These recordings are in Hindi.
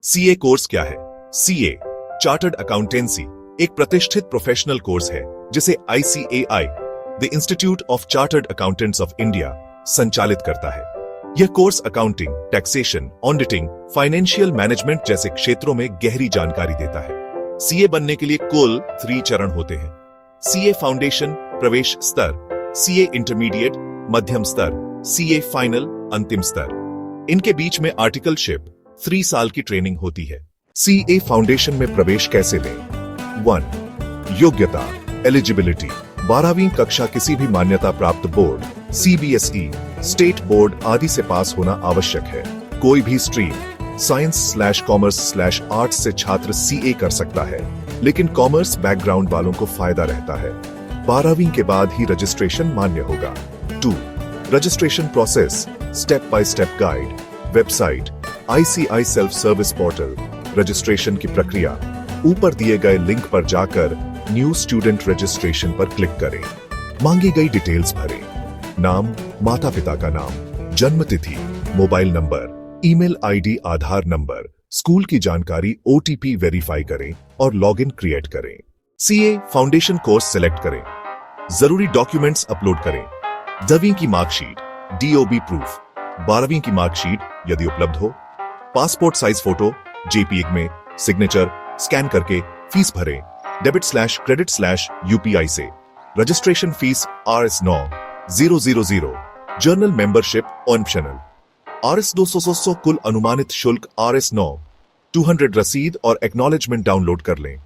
सीए कोर्स क्या है? सीए चार्टर्ड अकाउंटेंसी एक प्रतिष्ठित प्रोफेशनल कोर्स है जिसे ICAI the institute of chartered accountants of India संचालित करता है। यह course accounting, taxation, auditing, financial management जैसे क्षेत्रों में गहरी जानकारी देता है। सीए बनने के लिए कुल 3 चरण होते हैं। सीए फाउंडेशन प्रवेश स्तर, सीए इंटरमीडिएट मध्यम स्तर, सीए फाइनल अंतिम स्तर। इनके बीच में आर्टिकलशिप 3 साल की ट्रेनिंग होती है। सीए फाउंडेशन में प्रवेश कैसे लें? 1. योग्यता एलिजिबिलिटी 12वीं कक्षा किसी भी मान्यता प्राप्त बोर्ड, CBSE, स्टेट बोर्ड आदि से पास होना आवश्यक है। कोई भी स्ट्रीम साइंस/कॉमर्स/आर्ट्स से छात्र सीए कर सकता है, लेकिन कॉमर्स बैकग्राउंड वालों को फायदा रहता है। 12वीं के बाद ही रजिस्ट्रेशन मान्य होगा। 2. Registration process step by step guide, website ICAI self service portal. Registration की प्रक्रिया ऊपर दिए गए लिंक पर जाकर न्यू स्टूडेंट रजिस्ट्रेशन पर क्लिक करें। मांगी गई डिटेल्स भरें। नाम, माता पिता का नाम, जन्म तिथि, मोबाइल नंबर, ईमेल आईडी, आधार नंबर, स्कूल की जानकारी, OTP वेरीफाई करें और लॉगिन क्रिएट करें। सीए फाउंडेशन कोर्स सिलेक्ट करें। जरूरी डॉक्यूमेंट्स अपलोड करें। 10वीं की मार्कशीट, DOB प्रूफ, 12वीं की मार्कशीट यदि उपलब्ध हो, पासपोर्ट साइज फोटो JPEG में, सिग्नेचर स्कैन करके फीस भरें डेबिट/क्रेडिट/UPI से। Registration fees Rs9,000, journal membership optional. Rs200 कुल अनुमानित शुल्क Rs9,200 रसीद और एक्नॉलेजमेंट डाउनलोड कर लें।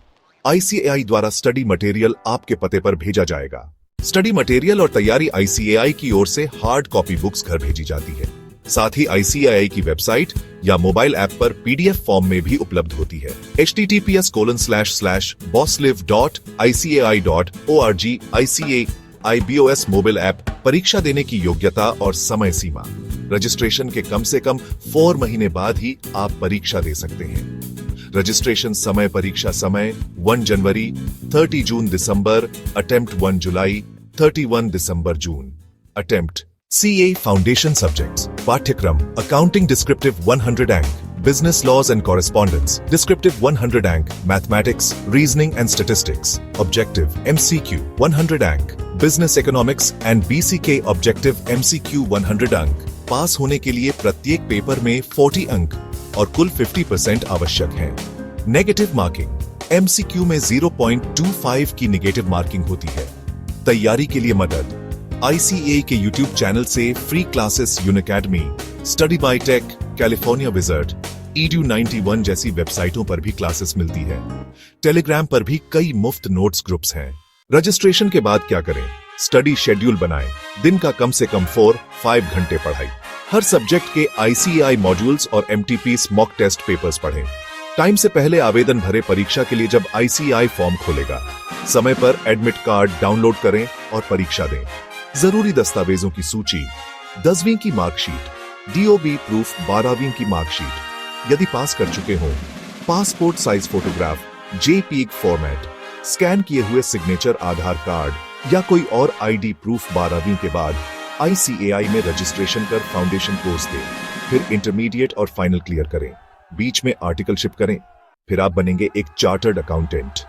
ICAI द्वारा स्टडी मटेरियल आपके पते पर भेजा जाएगा। स्टडी मटेरियल और तैयारी ICAI की ओर से हार्ड कॉपी बुक्स घर भेजी जाती है। साथ ही ICAI की वेबसाइट या मोबाइल ऐप पर PDF फॉर्म में भी उपलब्ध होती है। https://bosslive.icai.org ICAI BOS mobile app. परीक्षा देने की योग्यता और समय सीमा रजिस्ट्रेशन के कम से कम 4 महीने बाद ही आप परीक्षा दे सकते हैं। रजिस्ट्रेशन समय, परीक्षा समय 1 जनवरी, 30 जून दिसंबर, अटेम्प्ट 1 जुलाई, 31 दिसंबर जून। अटेम्प्ट CA फाउंडेशन सब्जेक्ट्स पाठ्यक्रम अकाउंटिंग डिस्क्रिप्टिव 100 अंक, business laws and correspondence descriptive 100 अंक, mathematics, reasoning and statistics objective MCQ 100 अंक, business economics and BCK objective MCQ 100 अंक। पास होने के लिए प्रत्येक पेपर में 40 अंक और कुल 50% आवश्यक है। नेगेटिव मार्किंग MCQ में 0.25 की नेगेटिव मार्किंग होती है। तैयारी के लिए मदद ICAI के YouTube चैनल से free classes Unacademy, study by tech, California wizard, Edu91 जैसी वेबसाइटों पर भी क्लासेस मिलती है। टेलीग्राम पर भी कई मुफ्त नोट्स ग्रुप्स हैं। रजिस्ट्रेशन के बाद क्या करें? स्टडी शेड्यूल बनाएं। दिन का कम से कम 4-5 घंटे पढ़ाई। हर सब्जेक्ट के ICAI मॉड्यूल्स और MTPs मॉक टेस्ट पेपर्स पढ़ें। टाइम से पहले आवेदन भरे परीक्षा के लिए जब ICAI फॉर्म खोलेगा। समय पर एडमिट कार्ड डाउनलोड करें और परीक्षा दें। जरूरी दस्तावेजों की सूची 10वीं की मार्कशीट, DOB प्रूफ, 12वीं की मार्कशीट यदि पास कर चुके हों, passport size photograph JPEG format, scan किए हुए सिग्नेचर, आधार कार्ड या कोई और ID प्रूफ। 12वीं के बाद ICAI में रजिस्ट्रेशन कर फाउंडेशन कोर्स दें, फिर इंटरमीडिएट और फाइनल क्लियर करें। बीच में आर्टिकलशिप करें, फिर आप बनेंगे एक चार्टर्ड अकाउंटेंट।